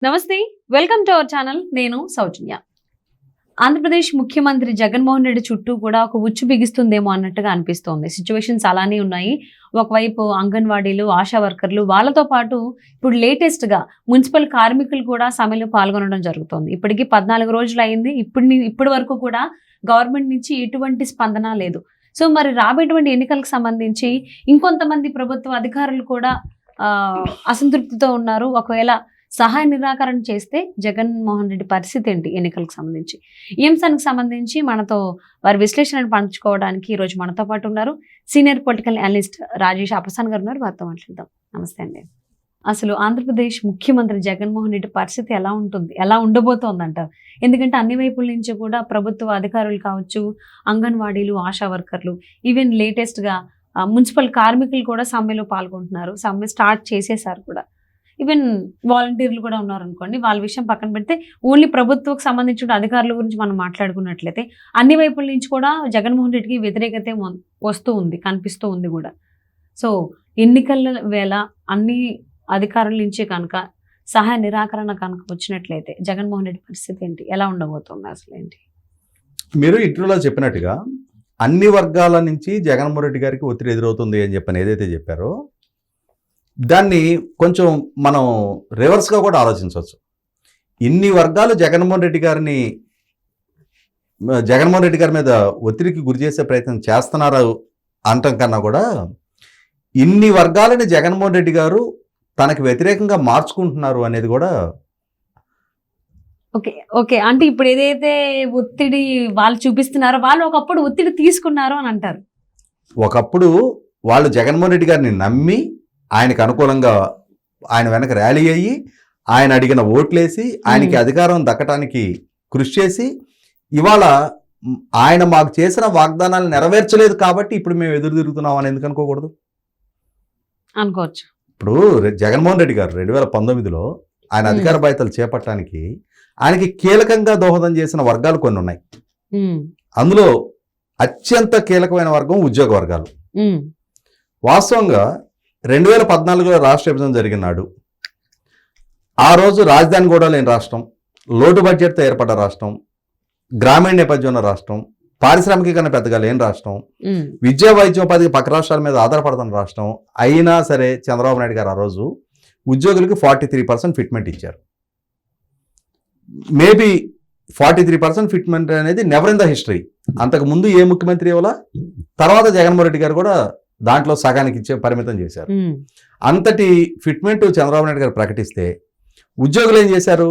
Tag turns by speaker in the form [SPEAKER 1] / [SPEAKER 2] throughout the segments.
[SPEAKER 1] నమస్తే, welcome to our channel. నేను సౌజన్య. ఆంధ్రప్రదేశ్ ముఖ్యమంత్రి జగన్మోహన్ రెడ్డి చుట్టూ కూడా ఒక ఉచ్చు బిగిస్తుందేమో అన్నట్టుగా అనిపిస్తోంది. సిచ్యువేషన్స్ అలానే ఉన్నాయి. ఒకవైపు అంగన్వాడీలు, ఆశా వర్కర్లు, వాళ్ళతో పాటు ఇప్పుడు లేటెస్ట్ గా మున్సిపల్ కార్మికులు కూడా సమ్మెలో పాల్గొనడం జరుగుతోంది. ఇప్పటికీ 14 రోజులు అయింది. ఇప్పటి వరకు కూడా గవర్నమెంట్ నుంచి ఎటువంటి స్పందన లేదు. సో మరి రాబోయేటువంటి ఎన్నికలకు సంబంధించి ఇంకొంతమంది ప్రభుత్వ అధికారులు కూడా అసంతృప్తితో ఉన్నారు. ఒకవేళ సహాయ నిరాకరణ చేస్తే జగన్మోహన్ రెడ్డి పరిస్థితి ఏంటి ఎన్నికలకు సంబంధించి? ఈ అంశానికి సంబంధించి మనతో వారి విశ్లేషణను పంచుకోవడానికి ఈరోజు మనతో పాటు ఉన్నారు సీనియర్ పొలిటికల్ అనలిస్ట్ రాజేష్ అపసాన్ గారు ఉన్నారు. వారితో మాట్లాడదాం. నమస్తే అండి. అసలు ఆంధ్రప్రదేశ్ ముఖ్యమంత్రి జగన్మోహన్ రెడ్డి పరిస్థితి ఎలా ఉంటుంది, ఎలా ఉండబోతోంది అంటారు? ఎందుకంటే అన్ని వైపుల నుంచి కూడా ప్రభుత్వ అధికారులు కావచ్చు, అంగన్వాడీలు, ఆశా వర్కర్లు, ఈవెన్ లేటెస్ట్గా మున్సిపల్ కార్మికులు కూడా సమ్మెలో పాల్గొంటున్నారు. సమ్మె స్టార్ట్ చేసేసారు కూడా. ఈవెన్ వాలంటీర్లు కూడా ఉన్నారు అనుకోండి. వాళ్ళ విషయం పక్కన పెడితే ఓన్లీ ప్రభుత్వకు సంబంధించిన అధికారుల గురించి మనం మాట్లాడుకున్నట్లయితే అన్ని వైపుల నుంచి కూడా జగన్మోహన్ రెడ్డికి వ్యతిరేకత వస్తూ ఉంది, కనిపిస్తూ ఉంది కూడా. సో ఎన్నికల వేళ అన్ని అధికారుల నుంచి కనుక సహాయ నిరాకరణ కనుక వచ్చినట్లయితే జగన్మోహన్ రెడ్డి పరిస్థితి ఏంటి, ఎలా ఉండబోతుంది అసలు ఏంటి?
[SPEAKER 2] మీరు ఇంట్లో చెప్పినట్టుగా అన్ని వర్గాల నుంచి జగన్మోహన్ రెడ్డి గారికి ఒత్తిడి ఎదురవుతుంది అని చెప్పని ఏదైతే చెప్పారో దాన్ని కొంచెం మనం రివర్స్గా కూడా ఆలోచించవచ్చు. ఇన్ని వర్గాలు జగన్మోహన్ రెడ్డి గారి మీద ఒత్తిడికి గురి చేసే ప్రయత్నం చేస్తున్నారు అంటం కన్నా కూడా ఇన్ని వర్గాలని జగన్మోహన్ రెడ్డి గారు తనకు వ్యతిరేకంగా మార్చుకుంటున్నారు అనేది కూడా.
[SPEAKER 1] ఓకే ఓకే అంటే ఇప్పుడు ఏదైతే ఒత్తిడి వాళ్ళు చూపిస్తున్నారో వాళ్ళు ఒకప్పుడు ఒత్తిడి తీసుకున్నారు అని అంటారు.
[SPEAKER 2] ఒకప్పుడు వాళ్ళు జగన్మోహన్ రెడ్డి గారిని నమ్మి ఆయనకు అనుకూలంగా ఆయన వెనక ర్యాలీ అయ్యి ఆయన అడిగిన ఓట్లేసి ఆయనకి అధికారం దక్కటానికి కృషి చేసి ఇవాళ ఆయన మాకు చేసిన వాగ్దానాలు నెరవేర్చలేదు కాబట్టి ఇప్పుడు మేము ఎదురు తిరుగుతున్నాం అని ఎందుకు అనుకోకూడదు?
[SPEAKER 1] అనుకోవచ్చు.
[SPEAKER 2] ఇప్పుడు జగన్మోహన్ రెడ్డి గారు 2019లో ఆయన అధికార బాధ్యతలు చేపట్టడానికి ఆయనకి కీలకంగా దోహదం చేసిన వర్గాలు కొన్ని ఉన్నాయి. అందులో అత్యంత కీలకమైన వర్గం ఉద్యోగ వర్గాలు. వాస్తవంగా 2014లో రాష్ట్ర విభజన జరిగినాడు. ఆ రోజు రాజధాని కూడా లేని రాష్ట్రం, లోటు బడ్జెట్తో ఏర్పడ్డ రాష్ట్రం, గ్రామీణ నేపథ్యం ఉన్న రాష్ట్రం, పారిశ్రామికీకరణ పెద్దగా లేని రాష్ట్రం, విద్యా వైద్యోపాధికి పక్క రాష్ట్రాల మీద ఆధారపడుతున్న రాష్ట్రం అయినా సరే చంద్రబాబు నాయుడు గారు ఆ రోజు ఉద్యోగులకి 43% ఫిట్మెంట్ ఇచ్చారు. మేబీ 43% ఫిట్మెంట్ అనేది నెవర్ ఇన్ ద హిస్టరీ. అంతకు ముందు ఏ ముఖ్యమంత్రి ఇవ్వాల, తర్వాత జగన్మోహన్ రెడ్డి గారు కూడా దాంట్లో సగానికి ఇచ్చే పరిమితం చేశారు. అంతటి ఫిట్మెంట్ చంద్రబాబు నాయుడు గారు ప్రకటిస్తే ఉద్యోగులు ఏం చేశారు?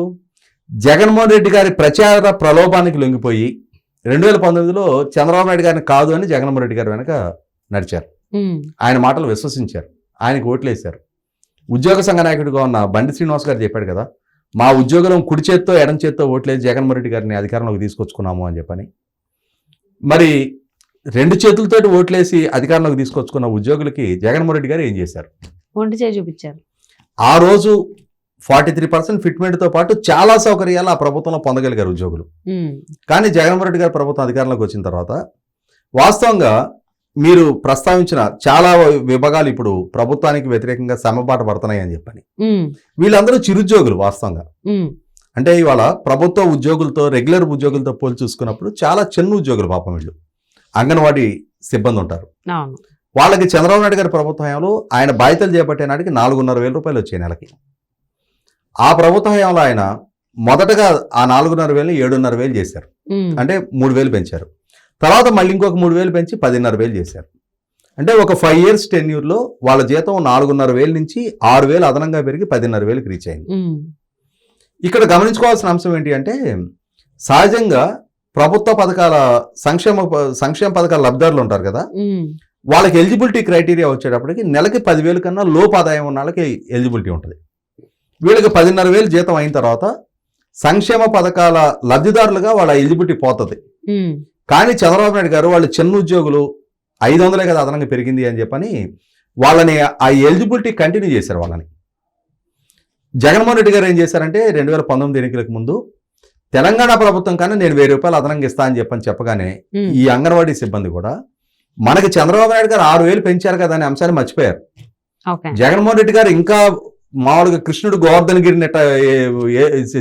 [SPEAKER 2] జగన్మోహన్ రెడ్డి గారి ప్రచార ప్రలోభానికి లొంగిపోయి 2019లో చంద్రబాబు నాయుడు గారిని కాదు అని జగన్మోహన్ రెడ్డి గారు వెనక నడిచారు. ఆయన మాటలు విశ్వసించారు, ఆయనకు ఓట్లేశారు. ఉద్యోగ సంఘ నాయకుడిగా ఉన్న బండి శ్రీనివాస్ గారు చెప్పాడు కదా, మా ఉద్యోగులం కుడి చేత్తో ఎడం చేత్తో ఓట్లేసి జగన్మోహన్ రెడ్డి గారిని అధికారంలోకి తీసుకొచ్చుకున్నాము అని చెప్పని. మరి 2 చేతులతోటి ఓట్లేసి అధికారంలోకి తీసుకొచ్చుకున్న ఉద్యోగులకి జగన్మోహన్ రెడ్డి గారు ఏం చేశారు?
[SPEAKER 1] ఒంటి చేయి చూపించారు.
[SPEAKER 2] ఆ రోజు 43% ఫిట్మెంట్తో పాటు చాలా సౌకర్యాలు ఆ ప్రభుత్వంలో పొందగలిగారు ఉద్యోగులు. కానీ జగన్మోహన్ రెడ్డి గారు ప్రభుత్వం అధికారంలోకి వచ్చిన తర్వాత వాస్తవంగా మీరు ప్రస్తావించిన చాలా విభాగాలు ఇప్పుడు ప్రభుత్వానికి వ్యతిరేకంగా సమ్మెబాట పడుతున్నాయి అని చెప్పని. వీళ్ళందరూ చిరుద్యోగులు వాస్తవంగా. అంటే ఇవాళ ప్రభుత్వ ఉద్యోగులతో రెగ్యులర్ ఉద్యోగులతో పోల్చి చూసుకున్నప్పుడు చాలా చిన్న ఉద్యోగులు పాపం వీళ్ళు. అంగన్వాడీ సిబ్బంది ఉంటారు. వాళ్ళకి చంద్రబాబు నాయుడు గారి ప్రభుత్వ హయాంలో ఆయన బాధ్యతలు చేపట్టే నాటికి 4,500,000 రూపాయలు వచ్చాయి నెలకి. ఆ ప్రభుత్వ హయాంలో ఆయన మొదటగా ఆ 4,500,000 7,500,000 చేశారు. అంటే 3,000 పెంచారు. తర్వాత మళ్ళీ ఇంకొక 3,000 పెంచి 10,500,000 చేశారు. అంటే ఒక 5 years టెన్యూర్లో వాళ్ళ జీతం 4,500,000 నుంచి 6,000 అదనంగా పెరిగి 10,500,000కి రీచ్ అయింది. ఇక్కడ గమనించుకోవాల్సిన అంశం ఏంటి అంటే సహజంగా ప్రభుత్వ పథకాల సంక్షేమ పథకాల లబ్ధిదారులు ఉంటారు కదా, వాళ్ళకి ఎలిజిబిలిటీ క్రైటీరియా వచ్చేటప్పటికి నెలకి 10,000 కన్నా లోపు ఆదాయం ఉన్న వాళ్ళకి ఎలిజిబిలిటీ ఉంటుంది. వీళ్ళకి 10,500,000 జీతం అయిన తర్వాత సంక్షేమ పథకాల లబ్ధిదారులుగా వాళ్ళ ఎలిజిబిలిటీ పోతుంది. కానీ చంద్రబాబు నాయుడు గారు వాళ్ళు చిన్న ఉద్యోగులు 500 కదా అదనంగా పెరిగింది అని చెప్పని వాళ్ళని ఆ ఎలిజిబిలిటీ కంటిన్యూ చేశారు. వాళ్ళని జగన్మోహన్ రెడ్డి గారు ఏం చేశారంటే 2019 ఎన్నికలకు ముందు తెలంగాణ ప్రభుత్వం కన్నా నేను 1,000 రూపాయలు అదనంగా ఇస్తా అని చెప్పగానే ఈ అంగన్వాడీ సిబ్బంది కూడా మనకి చంద్రబాబు నాయుడు గారు 6,000 పెంచారు కదా అనే అంశాన్ని మర్చిపోయారు. జగన్మోహన్ రెడ్డి గారు ఇంకా మామూలుగా కృష్ణుడు గోవర్ధనగిరిని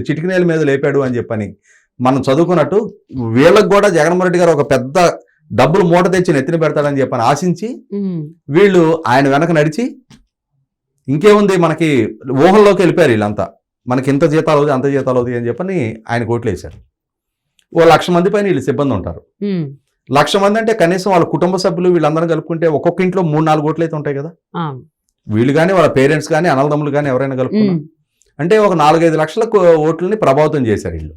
[SPEAKER 2] చిటికినేల మీద లేపాడు అని చెప్పని మనం చదువుకున్నట్టు వీళ్ళకి కూడా జగన్మోహన్ రెడ్డి గారు ఒక పెద్ద డబ్బులు మూట తెచ్చి నెత్తిన పెడతాడని చెప్పని ఆశించి వీళ్ళు ఆయన వెనక నడిచి ఇంకేముంది మనకి ఊహల్లోకి వెళ్ళిపోయారు వీళ్ళంతా, మనకి ఇంత జీతాలు అవుతాయి అంత జీతాలు అవుతాయి అని చెప్పని ఆయన కోట్లు వేశారు. ఓ 1,00,000 మంది పైన వీళ్ళు సిబ్బంది ఉంటారు. 1,00,000 మంది అంటే కనీసం వాళ్ళ కుటుంబ సభ్యులు వీళ్ళందరూ కలుపుకుంటే ఒక్కొక్క ఇంట్లో 3-4 కోట్లు అయితే ఉంటాయి కదా. వీళ్ళు కానీ వాళ్ళ పేరెంట్స్ కానీ అన్నదమ్ములు కానీ ఎవరైనా కలుపుకున్నా అంటే ఒక 4-5 లక్షల ఓట్లని ప్రభావితం చేశారు వీళ్ళు.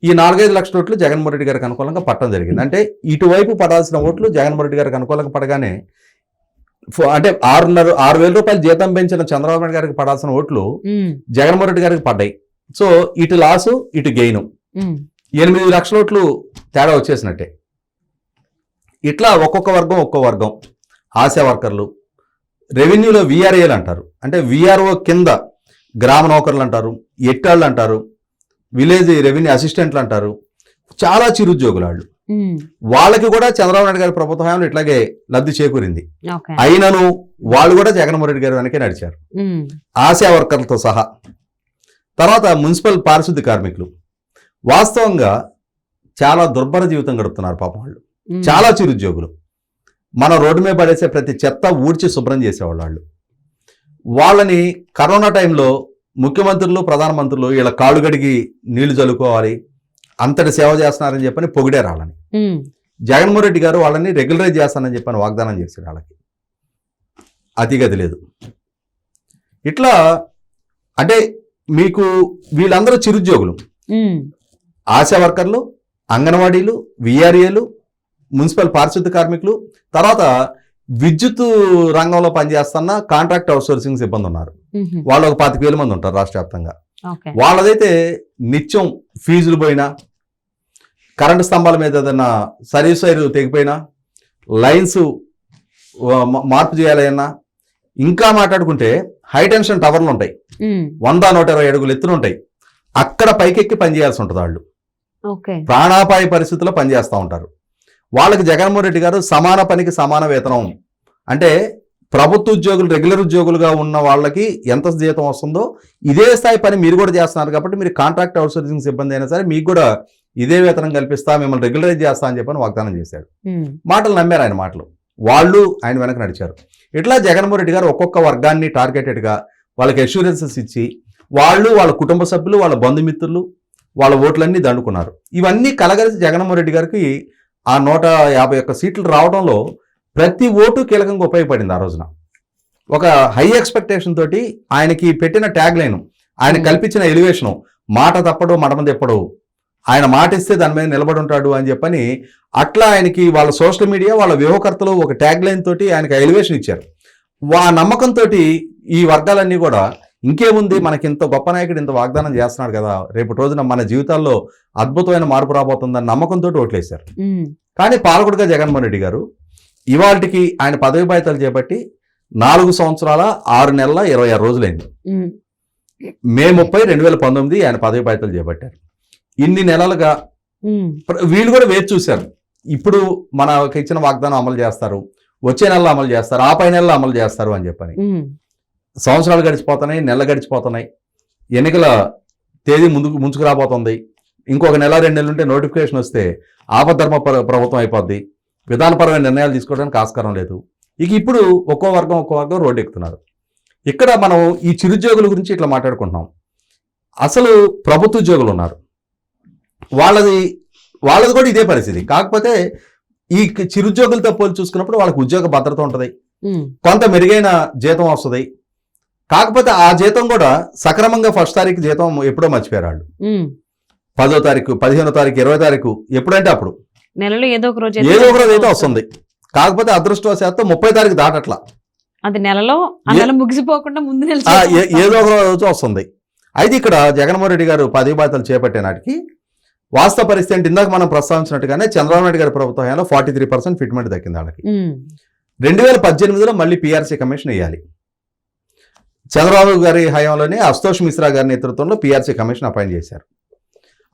[SPEAKER 2] ఈ 4-5 లక్షల ఓట్లు జగన్మోహన్ రెడ్డి గారికి అనుకూలంగా పట్టడం జరిగింది. అంటే ఇటువైపు పడాల్సిన ఓట్లు జగన్మోహన్ రెడ్డి గారికి అనుకూలంగా పడగానే అంటే 6,000 రూపాయలు జీతం పెంచిన చంద్రబాబు నాయుడు గారికి పడాల్సిన ఓట్లు జగన్మోహన్ రెడ్డి గారికి పడ్డాయి. సో ఇటు లాసు ఇటు గెయిన్ 8 లక్షల ఓట్లు తేడా వచ్చేసినట్టే. ఇట్లా ఒక్కొక్క వర్గం ఆశా వర్కర్లు, రెవెన్యూలో విఆర్ఏలు అంటారు, అంటే విఆర్ఓ కింద గ్రామ నౌకర్లు అంటారు, ఎట్టాళ్ళు అంటారు, విలేజ్ రెవెన్యూ అసిస్టెంట్లు అంటారు, చాలా చిరుద్యోగులు వాళ్ళు. వాళ్ళకి కూడా చంద్రబాబు నాయుడు గారి ప్రభుత్వ హయాంలో ఇట్లాగే లబ్ధి చేకూరింది. అయినను వాళ్ళు కూడా జగన్మోహన్ రెడ్డి గారి వెనకే నడిచారు, ఆశా వర్కర్లతో సహా. తర్వాత మున్సిపల్ పారిశుద్ధ్య కార్మికులు వాస్తవంగా చాలా దుర్భర జీవితం గడుపుతున్నారు పాపం వాళ్ళు, చాలా చిరుద్యోగులు. మన రోడ్డు మీద పడేసే ప్రతి చెత్త ఊడ్చి శుభ్రం చేసేవాళ్ళు వాళ్ళు. వాళ్ళని కరోనా టైంలో ముఖ్యమంత్రులు ప్రధానమంత్రులు వీళ్ళ కాళ్ళు గడిగి నీళ్లు చల్లుకోవాలి అంతటి సేవ చేస్తున్నారని చెప్పని పొగిడారు వాళ్ళని. జగన్మోహన్ రెడ్డి గారు వాళ్ళని రెగ్యులరైజ్ చేస్తానని చెప్పని వాగ్దానం చేశారు. వాళ్ళకి అతిగతి లేదు. ఇట్లా అంటే మీకు వీళ్ళందరూ చిరుద్యోగులు, ఆశా వర్కర్లు, అంగన్వాడీలు, విఆర్ఏలు, మున్సిపల్ పారిశుద్ధ్య కార్మికులు, తర్వాత విద్యుత్ రంగంలో పనిచేస్తున్న కాంట్రాక్ట్ అవుట్సోర్సింగ్ సిబ్బంది ఉన్నారు. వాళ్ళు ఒక 25,000 మంది ఉంటారు రాష్ట్ర వ్యాప్తంగా. వాళ్ళదైతే నిత్యం ఫీజులు పోయినా, కరెంటు స్తంభాల మీద ఏదైనా సర్వీస్ వైర్ తెగిపోయినా, లైన్స్ మార్పు చేయాలన్నా, ఇంకా మాట్లాడుకుంటే హై టెన్షన్ టవర్లు ఉంటాయి, 100-120 అడుగులు ఎత్తున ఉంటాయి, అక్కడ పైకెక్కి పనిచేయాల్సి ఉంటుంది. వాళ్ళు ప్రాణాపాయ పరిస్థితుల్లో పనిచేస్తూ ఉంటారు. వాళ్ళకి జగన్మోహన్ రెడ్డి గారు సమాన పనికి సమాన వేతనం, అంటే ప్రభుత్వ ఉద్యోగులు రెగ్యులర్ ఉద్యోగులుగా ఉన్న వాళ్ళకి ఎంత జీతం వస్తుందో ఇదే స్థాయి పని మీరు కూడా చేస్తున్నారు కాబట్టి మీరు కాంట్రాక్ట్ అవుట్సోర్సింగ్ సిబ్బంది అయినా సరే మీకు కూడా ఇదే వేతనం కల్పిస్తా, మిమ్మల్ని రెగ్యులరైజ్ చేస్తా అని చెప్పని వాగ్దానం చేశాడు. మాటలు నమ్మారు ఆయన మాటలు, వాళ్ళు ఆయన వెనక నడిచారు. ఇట్లా జగన్మోహన్ రెడ్డి గారు ఒక్కొక్క వర్గాన్ని టార్గెటెడ్గా వాళ్ళకి అష్యూరెన్సెస్ ఇచ్చి వాళ్ళు వాళ్ళ కుటుంబ సభ్యులు వాళ్ళ బంధుమిత్రులు వాళ్ళ ఓట్లన్నీ దండుకున్నారు. ఇవన్నీ కలగలిసి జగన్మోహన్ రెడ్డి గారికి ఆ 151 సీట్లు రావడంలో ప్రతి ఓటు కీలకంగా ఉపయోగపడింది. ఆ రోజున ఒక హై ఎక్స్పెక్టేషన్ తోటి ఆయనకి పెట్టిన ట్యాగ్ లైన్, ఆయన కల్పించిన ఎలివేషను, మాట తప్పడు మడమ తెప్పడు, ఆయన మాట ఇస్తే దాని మీద నిలబడి ఉంటాడు అని చెప్పని అట్లా ఆయనకి వాళ్ళ సోషల్ మీడియా వాళ్ళ వ్యూహకర్తలు ఒక ట్యాగ్ లైన్ తోటి ఆయనకి ఎలివేషన్ ఇచ్చారు. ఆ నమ్మకంతో ఈ వర్గాలన్నీ కూడా ఇంకేముంది మనకి ఇంత గొప్ప నాయకుడు ఇంత వాగ్దానం చేస్తున్నాడు కదా, రేపు రోజున మన జీవితాల్లో అద్భుతమైన మార్పు రాబోతుందని నమ్మకంతో ఓట్లేశారు. కానీ పాలకుడుగా జగన్మోహన్ రెడ్డి గారు ఇవాళకి ఆయన పదవి బాధ్యతలు చేపట్టి 4 సంవత్సరాల 6 నెలల 26 రోజులైంది. మే 30, 2019 ఆయన పదవి బాధ్యతలు చేపట్టారు. ఇన్ని నెలలుగా వీళ్ళు కూడా వేచి చూశారు, ఇప్పుడు మనకి ఇచ్చిన వాగ్దానం అమలు చేస్తారు, వచ్చే నెలలో అమలు చేస్తారు, ఆ పై నెలలో అమలు చేస్తారు అని చెప్పని. సంవత్సరాలు గడిచిపోతున్నాయి, నెలలు గడిచిపోతున్నాయి, ఎన్నికల తేదీ ముంచుకు రాబోతుంది, ఇంకొక నెల 2 నెలలు ఉంటే నోటిఫికేషన్ వస్తే ఆపద్ధర్మ ప్రభుత్వం అయిపోద్ది, విధానపరమైన నిర్ణయాలు తీసుకోవడానికి ఆస్కారం లేదు. ఇప్పుడు ఒక్కో వర్గం రోడ్డు ఎక్కుతున్నారు. ఇక్కడ మనం ఈ చిరుద్యోగుల గురించి ఇట్లా మాట్లాడుకుంటున్నాం. అసలు ప్రభుత్వ ఉద్యోగులు ఉన్నారు, వాళ్ళది కూడా ఇదే పరిస్థితి. కాకపోతే ఈ చిరుద్యోగులతో పోల్చి చూసుకున్నప్పుడు వాళ్ళకి ఉద్యోగ భద్రత ఉంటుంది, కొంత మెరుగైన జీతం వస్తుంది. కాకపోతే ఆ జీతం కూడా సక్రమంగా 1st తారీఖు జీతం ఎప్పుడో మర్చిపోయారు వాళ్ళు. 10వ తారీఖు, 15వ తారీఖు, 20వ తారీఖు ఎప్పుడంటే అప్పుడు
[SPEAKER 1] నెలలో ఏదో ఒక రోజు
[SPEAKER 2] అయితే వస్తుంది. కాకపోతే అదృష్టవశాత్తు 30వ తారీఖు దాటట్లా,
[SPEAKER 1] అది నెలలో ముగిసిపోకుండా ముందు
[SPEAKER 2] ఏదో ఒక రోజు వస్తుంది. అయితే ఇక్కడ జగన్మోహన్ రెడ్డి గారు పదవి బాధ్యతలు చేపట్టే నాటికి వాస్తవ పరిస్థితి అంటే ఇందాక మనం ప్రస్తావించినట్టుగానే చంద్రబాబు నాయుడు గారి ప్రభుత్వ హయాంలో 43% ఫిట్మెంట్ దక్కింది వాళ్ళకి. 2018లో మళ్ళీ పిఆర్సీ కమిషన్ వేయాలి. చంద్రబాబు గారి హయాంలోనే అశుతోష్ మిశ్రా గారి నేతృత్వంలో పిఆర్సీ కమిషన్ అపాయింట్ చేశారు.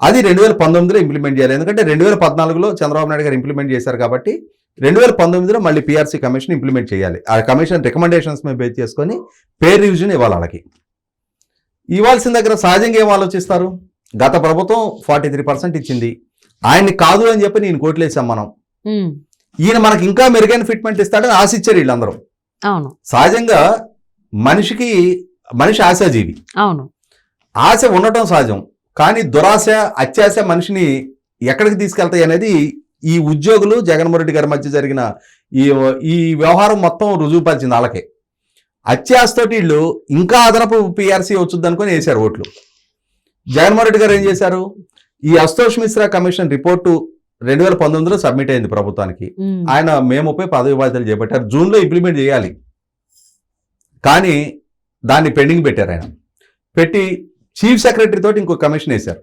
[SPEAKER 2] అది 2019లో ఇంప్లిమెంట్ చేయాలి. ఎందుకంటే 2014లో చంద్రబాబు నాయుడు గారు ఇంప్లిమెంట్ చేశారు కాబట్టి 2019లో మళ్ళీ పిఆర్సీ కమిషన్ ఇంప్లిమెంట్ చేయాలి. ఆ కమిషన్ రికమెండేషన్స్ మీద బేస్ చేసుకొని పే రివిజన్ ఇవ్వాలి వాళ్ళకి. ఇవ్వాల్సిన దగ్గర సహజంగా ఏం ఆలోచిస్తారు? గత ప్రభుత్వం 43% ఇచ్చింది, ఆయన్ని కాదు అని చెప్పి నేను కోట్లేసాం మనం, ఈయన మనకి ఇంకా మెరుగైన ఫిట్మెంట్ ఇస్తాడని ఆశించారు వీళ్ళందరూ.
[SPEAKER 1] అవును,
[SPEAKER 2] సహజంగా మనిషి ఆశాజీవి,
[SPEAKER 1] అవును,
[SPEAKER 2] ఆశ ఉండటం సహజం. కానీ దురాశ, అత్యాశ మనిషిని ఎక్కడికి తీసుకెళ్తాయి అనేది ఈ ఉద్యోగులు జగన్మోహన్ రెడ్డి గారి మధ్య జరిగిన ఈ వ్యవహారం మొత్తం రుజువుపరిచింది. వాళ్ళకే అత్యాశతోటి వీళ్ళు ఇంకా అదనపు పిఆర్సీ వచ్చుద్ది అనుకుని వేశారు ఓట్లు. జగన్మోహన్ రెడ్డి గారు ఏం చేశారు? ఈ అశుతోష్ మిశ్రా కమిషన్ రిపోర్టు 2019లో సబ్మిట్ అయింది ప్రభుత్వానికి. ఆయన మే 30 పదవి బాధ్యతలు చేపట్టారు. జూన్లో ఇంప్లిమెంట్ చేయాలి, కానీ దాన్ని పెండింగ్ పెట్టారు. ఆయన పెట్టి చీఫ్ సెక్రటరీ తోటి ఇంకో కమిషన్ వేశారు.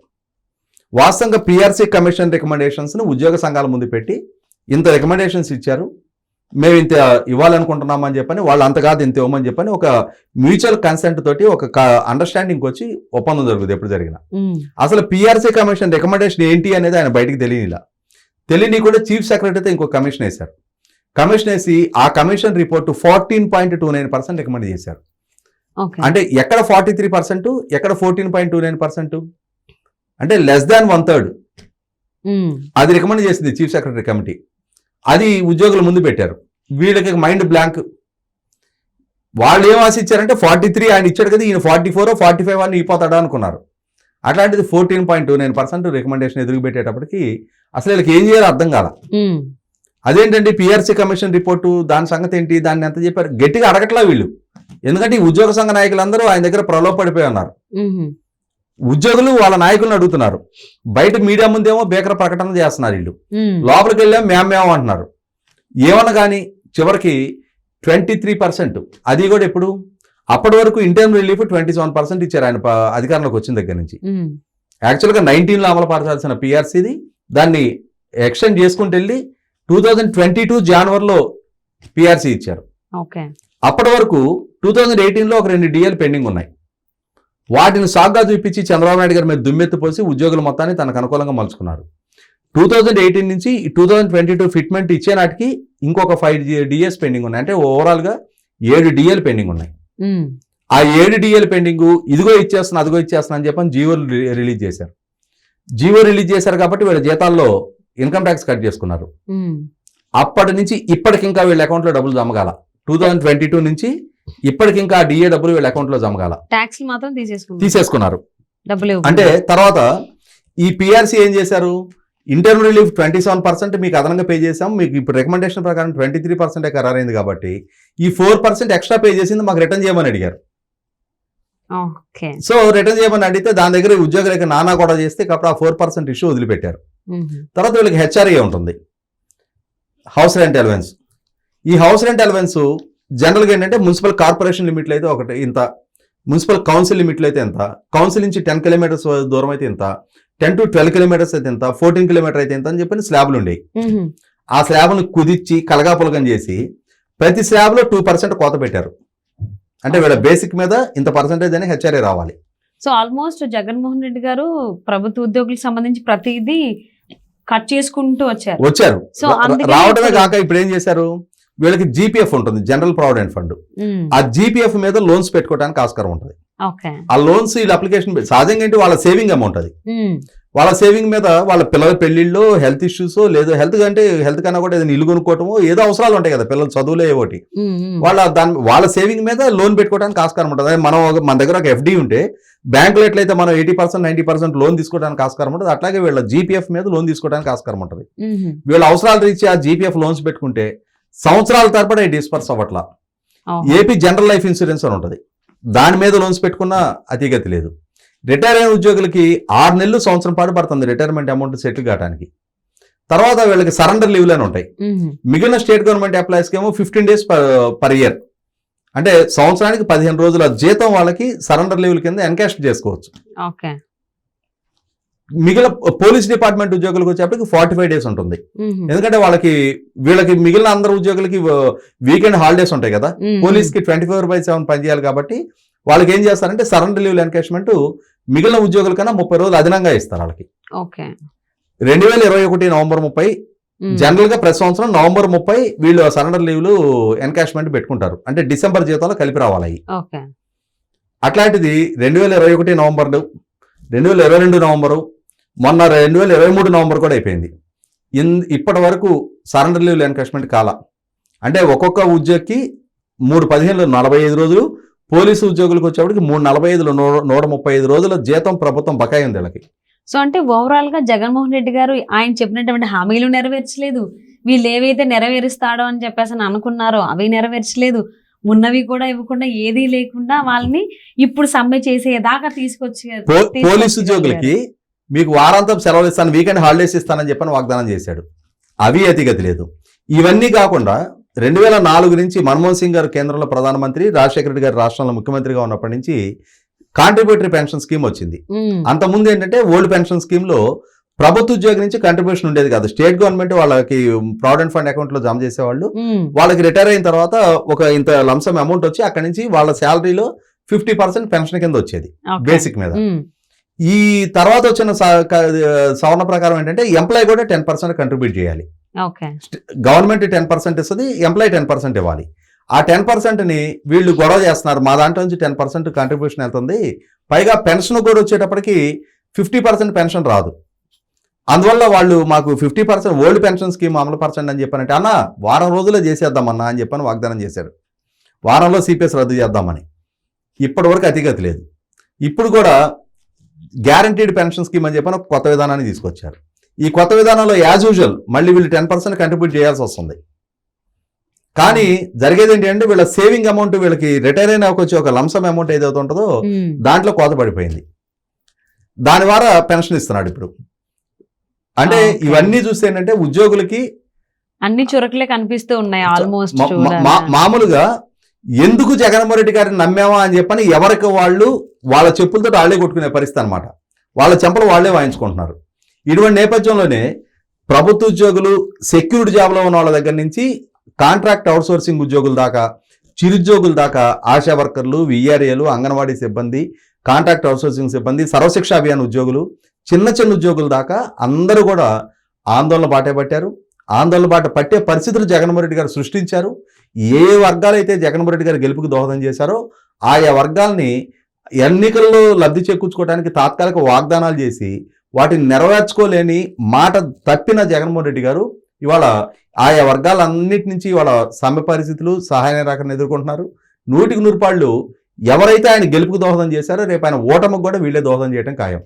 [SPEAKER 2] వాస్తవంగా పిఆర్సీ కమిషన్ రికమెండేషన్స్ని ఉద్యోగ సంఘాల ముందు పెట్టి ఇంత రికమెండేషన్స్ ఇచ్చారు, మేము ఇంత ఇవ్వాలనుకుంటున్నామని చెప్పని, వాళ్ళు అంత కాదు ఇంత ఇవ్వమని చెప్పని ఒక మ్యూచువల్ కన్సెంట్ తోటి ఒక అండర్స్టాండింగ్ వచ్చి ఒప్పందం జరుగుతుంది ఎప్పుడు జరిగినా. అసలు పిఆర్సీ కమిషన్ రికమెండేషన్ ఏంటి అనేది ఆయన బయటికి తెలియని కూడా చీఫ్ సెక్రటరీతో ఇంకో కమిషన్ వేశారు. కమిషన్ వేసి ఆ కమిషన్ రిపోర్టు 14.29% రికమెండ్ చేశారు. అంటే ఎక్కడ 43%, ఎక్కడ 14.29%, అంటే లెస్ దాన్ 1/3 అది రికమెండ్ చేసింది చీఫ్ సెక్రటరీ కమిటీ. అది ఉద్యోగుల ముందు పెట్టారు. వీళ్ళకి మైండ్ బ్లాంక్. వాళ్ళు ఏం ఆశించారంటే 43 ఆయన ఇచ్చాడు కదా, ఈయన 44 45 అని ఇపోతాడా అనుకున్నారు. అట్లాంటిది 14.29% రికమెండేషన్ ఎదురు పెట్టేటప్పటికి అసలు వీళ్ళకి ఏం చేయాలో అర్థం కాల. అదేంటండి పిఆర్సీ కమిషన్ రిపోర్టు, దాని సంగతి ఏంటి, దాన్ని ఎంత చెప్పారు, గట్టిగా అడగట్లా వీళ్ళు. ఎందుకంటే ఈ ఉద్యోగ సంఘ నాయకులందరూ ఆయన దగ్గర ప్రలోభపడిపోయి ఉన్నారు. ఉద్యోగులు వాళ్ళ నాయకులను అడుగుతున్నారు, బయట మీడియా ముందేమో బేకర ప్రకటన చేస్తున్నారు వీళ్ళు, లోపలికి వెళ్ళాం మేము అంటున్నారు. ఏమన్నా కానీ చివరికి 23%, అది కూడా ఎప్పుడు, అప్పటి వరకు ఇంటర్మ్ రిలీఫ్ 27% ఇచ్చారు ఆయన అధికారంలోకి వచ్చిన దగ్గర నుంచి. యాక్చువల్గా 19లో అమలు పరచాల్సిన పిఆర్సీది దాన్ని ఎక్స్టెండ్ చేసుకుంటూ వెళ్ళి 2022 జనవరిలో పిఆర్సీ ఇచ్చారు. అప్పటి వరకు 2018లో ఒక 2 డిఎల్ పెండింగ్ ఉన్నాయి. వాటిని సాగ్గా చూపించి చంద్రబాబు నాయుడు గారి మీద దుమ్మెత్తి పోసి ఉద్యోగుల మొత్తాన్ని తనకు అనుకూలంగా మలుచుకున్నారు. 2018 నుంచి 2022 ఫిట్మెంట్ ఇచ్చే నాటికి ఇంకొక 5 డిఎస్ పెండింగ్ ఉన్నాయి. అంటే ఓవరాల్గా 7 డిఎల్ పెండింగ్ ఉన్నాయి. ఆ 7 డిఎల్ పెండింగ్ ఇదిగో ఇచ్చేస్తున్నా అదిగో ఇచ్చేస్తున్నా అని చెప్పని జీవోలు రిలీజ్ చేశారు. జీవో రిలీజ్ చేశారు కాబట్టి వీళ్ళ జీతాల్లో ఇన్కమ్ ట్యాక్స్ కట్ చేసుకున్నారు. అప్పటి నుంచి ఇప్పటికి ఇంకా వీళ్ళ అకౌంట్లో డబ్బులు జమగాల. 2022 నుంచి ఇప్పటికి ఇంకా డిఏ డబ్బులు వీళ్ళ అకౌంట్లో జమగాల.
[SPEAKER 1] ట్యాక్స్ మాత్రం
[SPEAKER 2] తీసేసుకున్నారు.
[SPEAKER 1] డబ్బులు
[SPEAKER 2] అంటే తర్వాత ఈ పిఆర్సీ ఏం చేశారు, ఇంటర్మ్ రిలీఫ్ 27% మీకు అదనంగా పే చేసాం, మీకు ఇప్పుడు రికమెండేషన్ ప్రకారం 23% ఖరారైంది కాబట్టి ఈ 4% ఎక్స్ట్రా పే చేసింది మాకు రిటర్న్ చేయమని అడిగారు. సో రిటర్న్ చేయమని అడిగితే దాని దగ్గర ఉద్యోగులకి నానా కూడా చేస్తే కాబట్టి ఆ 4% ఇష్యూ వదిలిపెట్టారు. తర్వాత వీళ్ళకి హెచ్ఆర్ఏ ఉంటుంది, హౌస్ రెంట్ అలవెన్స్. ఈ హౌస్ రెంట్ అలవెన్స్ జనరల్గా ఏంటంటే మున్సిపల్ కార్పొరేషన్ లిమిట్లు అయితే ఒకటి ఇంత, మున్సిపల్ కౌన్సిల్ లిమిట్లు అయితే ఎంత, కౌన్సిల్ నుంచి 10 కిలోమీటర్స్ దూరం అయితే ఇంత, 10 to 12 కిలోమీటర్స్ అయితే ఎంత, 14 కిలోమీటర్ అయితే ఎంత అని చెప్పి స్లాబ్లు ఉండేవి. ఆ స్లాబ్ను కుదిర్చి కలగాపులగం చేసి ప్రతి స్లాబ్లో 2% కోత పెట్టారు. అంటే వీళ్ళ బేసిక్ మీద ఇంత పర్సెంటేజ్ అని హెచ్ఆర్ఏ రావాలి.
[SPEAKER 1] సో ఆల్మోస్ట్ జగన్మోహన్ రెడ్డి గారు ప్రభుత్వ ఉద్యోగులకు సంబంధించి ప్రతిదీ కట్ చేసుకుంటూ వచ్చారు. సో
[SPEAKER 2] రావడమే కాక ఇప్పుడు ఏం చేశారు, వీళ్ళకి జీపీఎఫ్ ఉంటుంది, జనరల్ ప్రావిడెంట్ ఫండ్. ఆ జీపీఎఫ్ మీద లోన్స్ పెట్టుకోవడానికి ఆస్కారం ఉంటుంది. ఆ లోన్స్ వీళ్ళ అప్లికేషన్ సహజంగా ఏంటి వాళ్ళ సేవింగ్ అమౌంట్ అది. వాళ్ళ సేవింగ్ మీద వాళ్ళ పిల్లల పెళ్లిళ్ళు, హెల్త్ ఇష్యూస్, లేదు హెల్త్ అంటే హెల్త్ కన్నా కూడా ఏదైనా ఇల్లు కొనుక్కోవటమో ఏదో అవసరాలు ఉంటాయి కదా, పిల్లలు చదువులే ఒకటి, వాళ్ళ సేవింగ్ మీద లోన్ పెట్టుకోవడానికి ఆస్కారం ఉంటుంది. అదే మన దగ్గర ఒక ఎఫ్డీ ఉంటే బ్యాంకులో ఎట్లయితే మనం 80% 90% లోన్ తీసుకోవడానికి ఆస్కారం ఉంటుంది, అట్లాగే వీళ్ళ జీపీఎఫ్ మీద లోన్ తీసుకోవడానికి ఆస్కారం ఉంటుంది. వీళ్ళ అవసరాలు రీచ్ ఆ జీపీఎఫ్ లోన్స్ పెట్టుకుంటే సంవత్సరాల తరబడి డిస్పర్స్ అవ్వట్లా. ఏపీ జనరల్ లైఫ్ ఇన్సూరెన్స్ అని ఉంటుంది, దాని మీద లోన్స్ పెట్టుకున్నా అతిగతి లేదు. రిటైర్ అయిన ఉద్యోగులకి 6 నెలలు సంవత్సరం పాటు పడుతుంది రిటైర్మెంట్ అమౌంట్ సెటిల్ కావడానికి. తర్వాత వీళ్ళకి సరెండర్ లీవ్లు అని ఉంటాయి. మిగిలిన స్టేట్ గవర్నమెంట్ ఎంప్లాయీస్కి ఏమో 15 days పర్ ఇయర్, అంటే సంవత్సరానికి 15 రోజుల జీతం వాళ్ళకి సరెండర్ లీవ్ల కింద ఎన్కాష్ చేసుకోవచ్చు. మిగిలిన పోలీస్ డిపార్ట్మెంట్ ఉద్యోగులకు వచ్చేప్పటికి 45 days ఉంటుంది. ఎందుకంటే వీళ్ళకి మిగిలిన అందరు ఉద్యోగులకి వీకెండ్ హాలిడేస్ ఉంటాయి కదా, పోలీస్కి 24/7 పనిచేయాలి కాబట్టి వాళ్ళకి ఏం చేస్తారంటే సరెండర్ లీవ్ ఎన్కాష్మెంట్ మిగిలిన ఉద్యోగుల కన్నా 30 రోజులు అదనంగా ఇస్తారు వాళ్ళకి. 2021 నవంబర్ 30 జనరల్ గా ప్రతి సంవత్సరం నవంబర్ 30 వీళ్ళు సరెండర్ లీవ్లు ఎన్కాష్మెంట్ పెట్టుకుంటారు. అంటే డిసెంబర్ జీతంలో కలిపి రావాలి. అట్లాంటిది 2021 నవంబర్లు, 2022 నవంబరు, మొన్న 2023 నవంబర్ కూడా అయిపోయింది. ఇప్పటి వరకు సరెండర్ లీవ్ ఎన్కాష్మెంట్ కాల. అంటే ఒక్కొక్క ఉద్యోగికి 3/15 45 రోజులు, పోలీసు ఉద్యోగులకు వచ్చేప్పటికి 345 135 రోజుల జీతం ప్రభుత్వం బకాయి ఉంది వీళ్ళకి.
[SPEAKER 1] సో అంటే ఓవరాల్ గా జగన్మోహన్ రెడ్డి గారు ఆయన చెప్పినటువంటి హామీలు నెరవేర్చలేదు, వీళ్ళు ఏవైతే నెరవేరుస్తాడో అని చెప్పేసి అనుకున్నారో అవి నెరవేర్చలేదు, ఉన్నవి కూడా ఇవ్వకుండా ఏదీ లేకుండా వాళ్ళని ఇప్పుడు సమ్మె చేసేదాకా తీసుకొచ్చి
[SPEAKER 2] పోలీసు ఉద్యోగులకి మీకు వారాంతం సెలవులు ఇస్తాను, వీకెండ్ హాలిడేస్ ఇస్తానని చెప్పని వాగ్దానం చేశాడు. అవి అతిగతి లేదు. ఇవన్నీ కాకుండా 2004 నుంచి మన్మోహన్ సింగ్ గారు కేంద్రంలో ప్రధానమంత్రి, రాజశేఖర రెడ్డి గారు రాష్ట్రంలో ముఖ్యమంత్రిగా ఉన్నప్పటి నుంచి కాంట్రిబ్యూటరీ పెన్షన్ స్కీమ్ వచ్చింది. అంతకుముందు ఏంటంటే ఓల్డ్ పెన్షన్ స్కీమ్ లో ప్రభుత్వ ఉద్యోగి నుంచి కంట్రిబ్యూషన్ ఉండేది కాదు. స్టేట్ గవర్నమెంట్ వాళ్ళకి ప్రావిడెంట్ ఫండ్ అకౌంట్ లో జమ చేసేవాళ్ళు. వాళ్ళకి రిటైర్ అయిన తర్వాత ఒక ఇంత లంసమ్ అమౌంట్ వచ్చి అక్కడి నుంచి వాళ్ళ శాలరీలో 50% పెన్షన్ కింద వచ్చేది బేసిక్ మీద. ఈ తర్వాత వచ్చిన సవరణ ప్రకారం ఏంటంటే ఎంప్లాయ్ కూడా 10% కంట్రిబ్యూట్ చేయాలి. గవర్నమెంట్ 10% ఇస్తుంది, ఎంప్లాయ్ 10% ఇవ్వాలి. ఆ 10%ని వీళ్ళు గొడవ చేస్తున్నారు, మా దాంట్లో నుంచి 10% కంట్రిబ్యూషన్ వెళ్తుంది, పైగా పెన్షన్ కూడా వచ్చేటప్పటికి 50% పెన్షన్ రాదు. అందువల్ల వాళ్ళు మాకు 50% ఓల్డ్ పెన్షన్ స్కీమ్ అమలుపరచండి అని చెప్పానంటే, అన్న వారం రోజుల్లో చేసేద్దామన్నా అని చెప్పని వాగ్దానం చేశారు. వారంలో సిపిఎస్ రద్దు చేద్దామని. ఇప్పటి వరకు అతిగతి లేదు. ఇప్పుడు కూడా గ్యారంటీడ్ పెన్షన్ స్కీమ్ అని చెప్పని కొత్త విధానాన్ని తీసుకొచ్చారు. ఈ కొత్త విధానంలో యాజ్ యూజువల్ మళ్ళీ వీళ్ళు 10% కంట్రిబ్యూట్ చేయాల్సి వస్తుంది. కానీ జరిగేది ఏంటి అంటే వీళ్ళ సేవింగ్ అమౌంట్, వీళ్ళకి రిటైర్ అయినా వచ్చి ఒక లంసమ్ అమౌంట్ ఏదైతే ఉంటుందో దాంట్లో కోత పడిపోయింది. దాని ద్వారా పెన్షన్ ఇస్తున్నాడు ఇప్పుడు. అంటే ఇవన్నీ చూస్తే ఏంటంటే ఉద్యోగులకి
[SPEAKER 1] అన్ని చురకలే కనిపిస్తూ ఉన్నాయి ఆల్మోస్ట్.
[SPEAKER 2] మామూలుగా ఎందుకు జగన్మోహన్ రెడ్డి గారిని నమ్మామా అని చెప్పని ఎవరికి వాళ్ళు వాళ్ళ చెప్పులతో వాళ్ళే కొట్టుకునే పరిస్థితి అనమాట. వాళ్ళ చెంపలు వాళ్ళే వాయించుకుంటున్నారు. ఇటువంటి నేపథ్యంలోనే ప్రభుత్వ ఉద్యోగులు, సెక్యూరిటీ జాబ్లో ఉన్న వాళ్ళ దగ్గర నుంచి కాంట్రాక్ట్ అవుట్సోర్సింగ్ ఉద్యోగుల దాకా, చిరుద్యోగుల దాకా, ఆశా వర్కర్లు, విఆర్ఏలు, అంగన్వాడీ సిబ్బంది, కాంట్రాక్ట్ అవుట్సోర్సింగ్ సిబ్బంది, సర్వశిక్ష అభియాన్ ఉద్యోగులు, చిన్న చిన్న ఉద్యోగుల దాకా అందరూ కూడా ఆందోళన బాటే పట్టారు. ఆందోళన బాట పట్టే పరిస్థితులు జగన్మోహన్ రెడ్డి గారు సృష్టించారు. ఏ వర్గాలైతే జగన్మోహన్ రెడ్డి గారు గెలుపుకు దోహదం చేశారో ఆయా వర్గాల్ని ఎన్నికల్లో లబ్ధి చేకూర్చుకోవడానికి తాత్కాలిక వాగ్దానాలు చేసి వాటిని నెరవేర్చుకోలేని మాట తప్పిన జగన్మోహన్ రెడ్డి గారు ఇవాళ ఆయా వర్గాలన్నిటి నుంచి ఇవాళ సమ్మె పరిస్థితులు, సహాయ నిరాకరణ ఎదుర్కొంటున్నారు. 100% ఎవరైతే ఆయన గెలుపుకు దోహదం చేశారో రేపు ఆయన ఓటమికి కూడా వీళ్ళే దోహదం చేయడం ఖాయం.